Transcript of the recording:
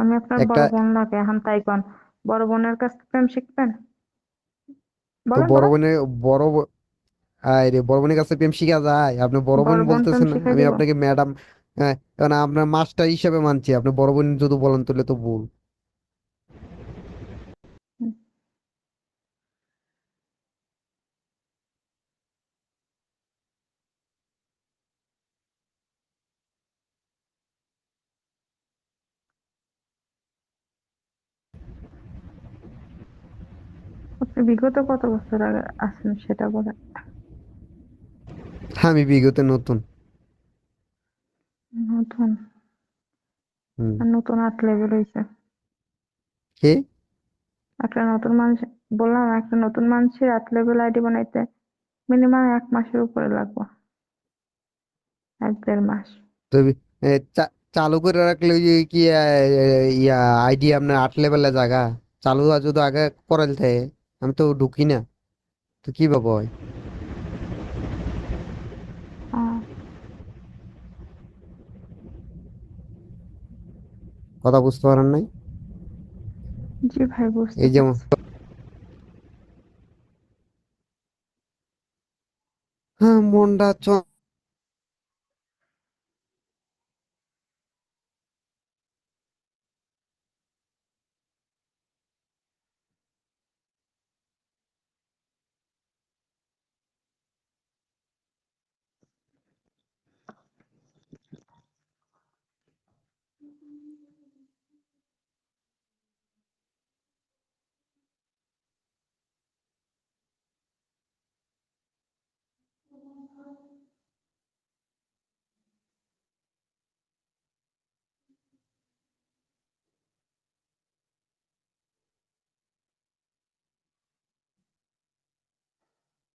আমি আপনার একটা বড় বোন লাগে, এখন তাই কোন? বড় বোনের কাছ থেকে প্রেম শিখবেন? তো বলেন বড় বলেন। বোনের বড় ব- আয় রে, বড় বোনের কাছে প্রেম শিখা যায়? আপনি বড় বোন বড় বোন প্রেম বলতেছেন না, শিখাই আমি দিব? আপনাকে ম্যাডাম। হ্যাঁ, কারণ আপনার মাস্টার হিসেবে মানছি, আপনি বড় বোন যদি বলেন তাহলে তো ভুল। হুম, আপনি বিগত কত বছর আগে আছেন সেটা বলেন। আমি বিগত নতুন। নতুন? হুম। আর নতুন আট লেভেল হয়েছে। কে? একটা নতুন মানুষ, বললাম একটা নতুন মানুষের আট লেভেল আইডি বানাইতে মিনিমাম 1 মাসের উপরে লাগবে। 1-1.5 মাস। তো চালু করে রাখলে ওই যে কি ইয়া আইডি আপনার 8 লেভেলে জায়গা চালু আছে তো আগে করে দিতে। আমি তো ঢুকি না, তো কি ভাবে হয়? আহ, কথা বুঝতে পারেন নাই? জি ভাই, বুঝতে এই যেমন, পারছি। হ্যাঁ মনটা